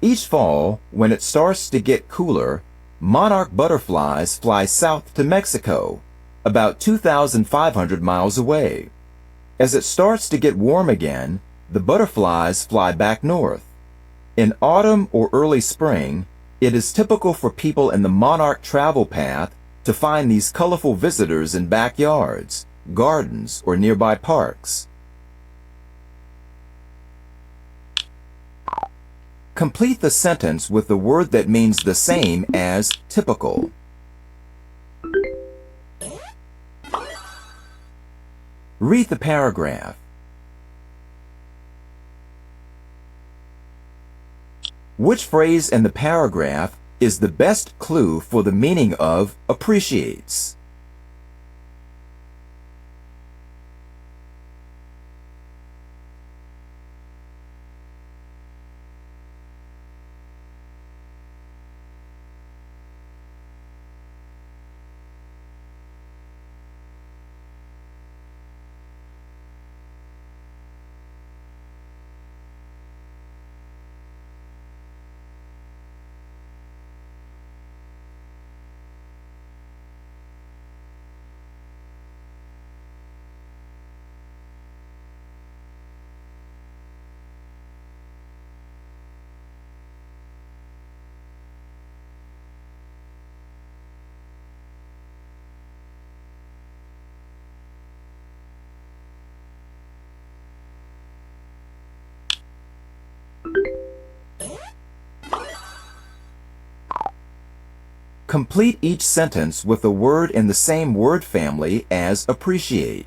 Each fall, when it starts to get cooler, monarch butterflies fly south to Mexico, about 2,500 miles away. As it starts to get warm again, the butterflies fly back north. In autumn or early spring, it is typical for people in the monarch travel path to find these colorful visitors in backyards, gardens, or nearby parks. Complete the sentence with the word that means the same as typical. Read the paragraph. Which phrase in the paragraph is the best clue for the meaning of appreciates? Complete each sentence with a word in the same word family as appreciate.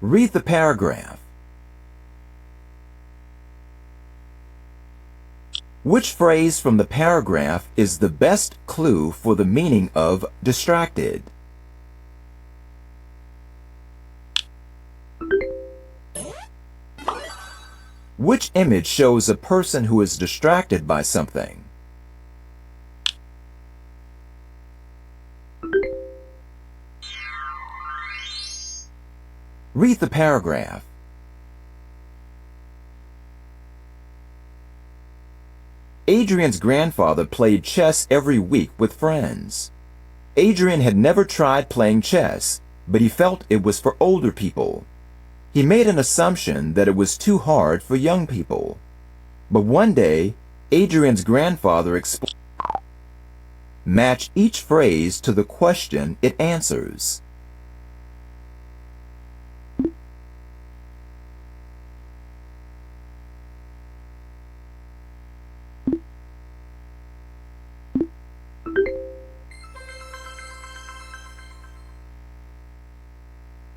Read the paragraph. Which phrase from the paragraph is the best clue for the meaning of distracted? Which image shows a person who is distracted by something? Read the paragraph. Adrian's grandfather played chess every week with friends. Adrian had never tried playing chess, but he felt it was for older people. He made an assumption that it was too hard for young people. But one day, Adrian's grandfather explained. Match each phrase to the question it answers.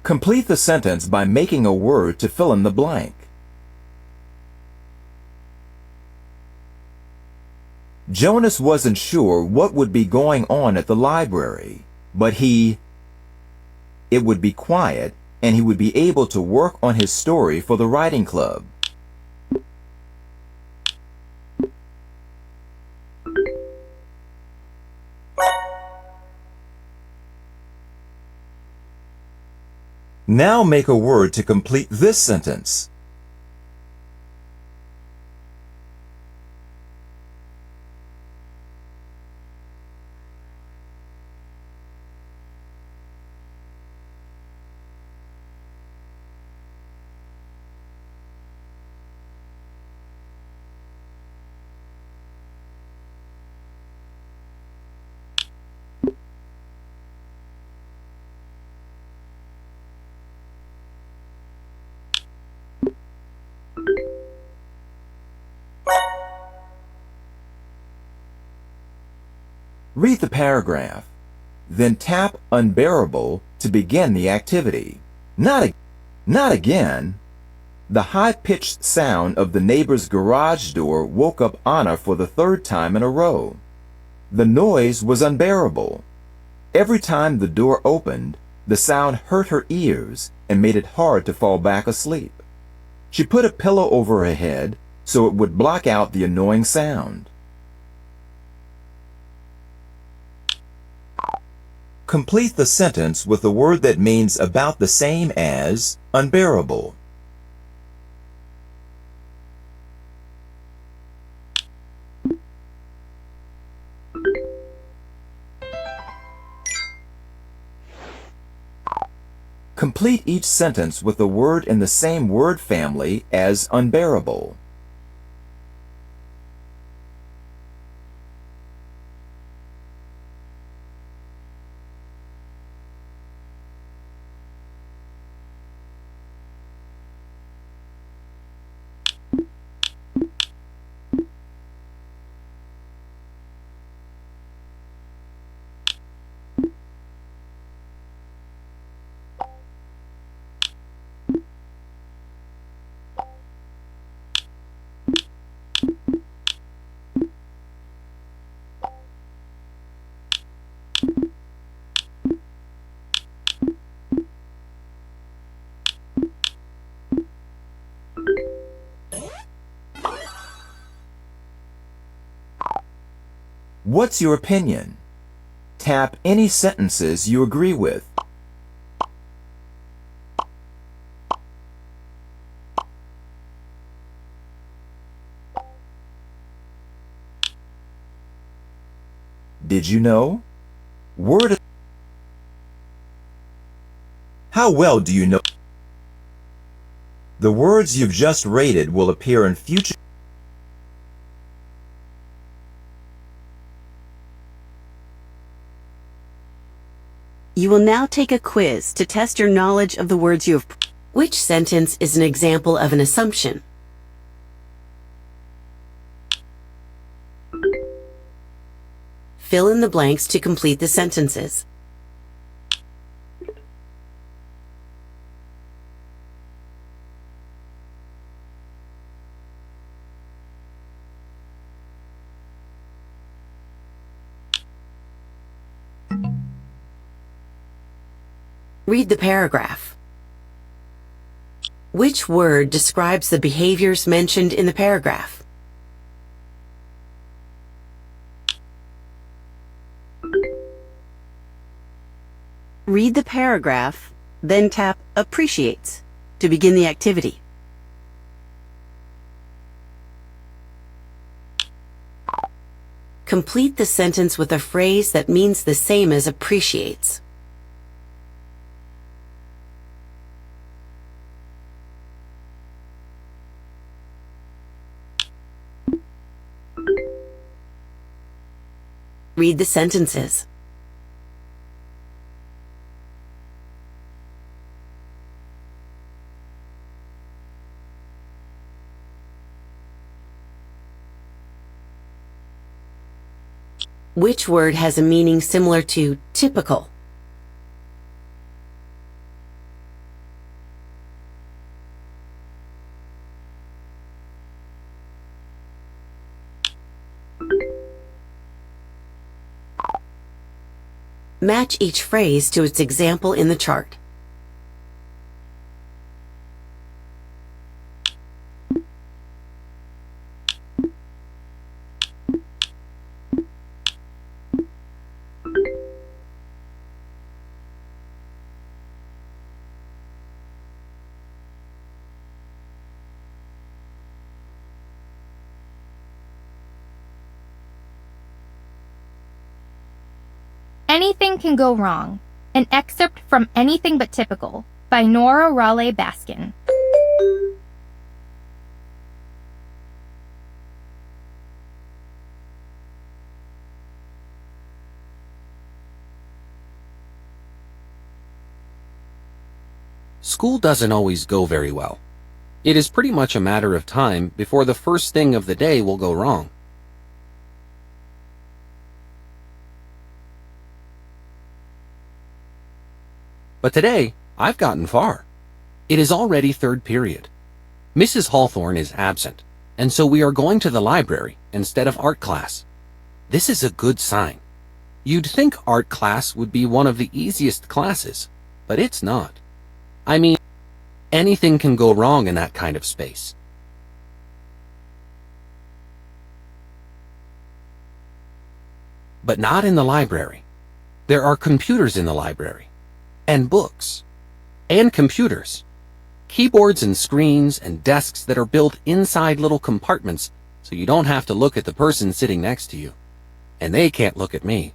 Complete the sentence by making a word to fill in the blank. Jonas wasn't sure what would be going on at the library, but it would be quiet and he would be able to work on his story for the writing club. Now make a word to complete this sentence. Read the paragraph, then tap Unbearable to begin the activity. Not again. The high-pitched sound of the neighbor's garage door woke up Anna for the third time in a row. The noise was unbearable. Every time the door opened, the sound hurt her ears and made it hard to fall back asleep. She put a pillow over her head so it would block out the annoying sound. Complete the sentence with a word that means about the same as unbearable. Complete each sentence with a word in the same word family as unbearable. What's your opinion? Tap any sentences you agree with. Did you know? Word. How well do you know? The words you've just rated will appear in future. You will now take a quiz to test your knowledge of the words you have. Which sentence is an example of an assumption? Fill in the blanks to complete the sentences. Read the paragraph. Which word describes the behaviors mentioned in the paragraph? Read the paragraph, then tap Appreciates to begin the activity. Complete the sentence with a phrase that means the same as appreciates. Read the sentences. Which word has a meaning similar to typical? Match each phrase to its example in the chart. Anything Can Go Wrong, an excerpt from Anything But Typical by Nora Raleigh Baskin. School doesn't always go very well. It is pretty much a matter of time before the first thing of the day will go wrong. But today, I've gotten far. It is already third period. Mrs. Hawthorne is absent, and so we are going to the library instead of art class. This is a good sign. You'd think art class would be one of the easiest classes, but it's not. I mean, anything can go wrong in that kind of space. But not in the library. There are computers in the library, and books, and computers, keyboards and screens and desks that are built inside little compartments so you don't have to look at the person sitting next to you, and they can't look at me.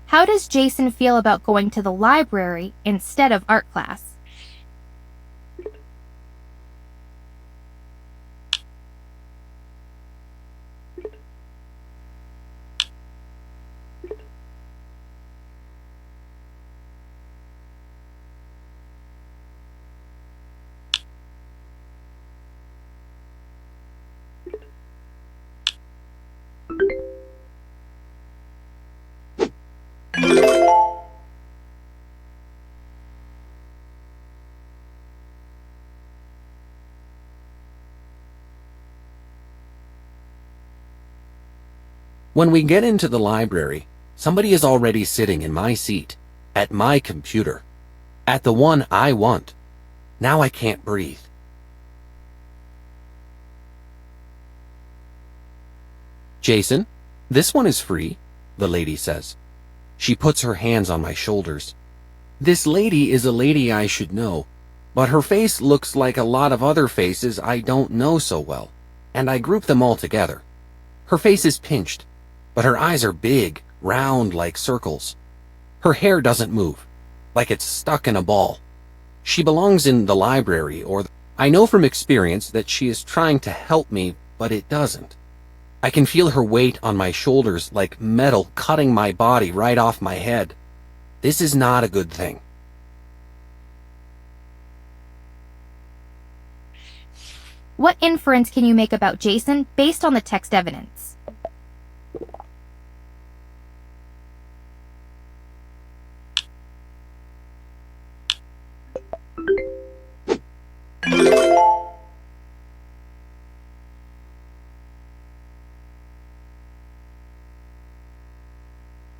How does Jason feel about going to the library instead of art class? When we get into the library, somebody is already sitting in my seat, at my computer, at the one I want. Now I can't breathe. Jason, this one is free, the lady says. She puts her hands on my shoulders. This lady is a lady I should know, but her face looks like a lot of other faces I don't know so well, and I group them all together. Her face is pinched, but her eyes are big, round like circles. Her hair doesn't move, like it's stuck in a ball. She belongs in the library, or I know from experience that she is trying to help me, but it doesn't. I can feel her weight on my shoulders like metal cutting my body right off my head. This is not a good thing. What inference can you make about Jason based on the text evidence?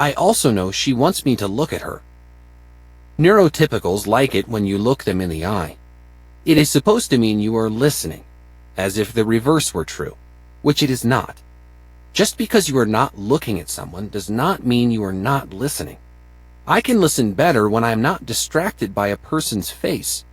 I also know she wants me to look at her. Neurotypicals like it when you look them in the eye. It is supposed to mean you are listening, as if the reverse were true, which it is not. Just because you are not looking at someone does not mean you are not listening. I can listen better when I am not distracted by a person's face,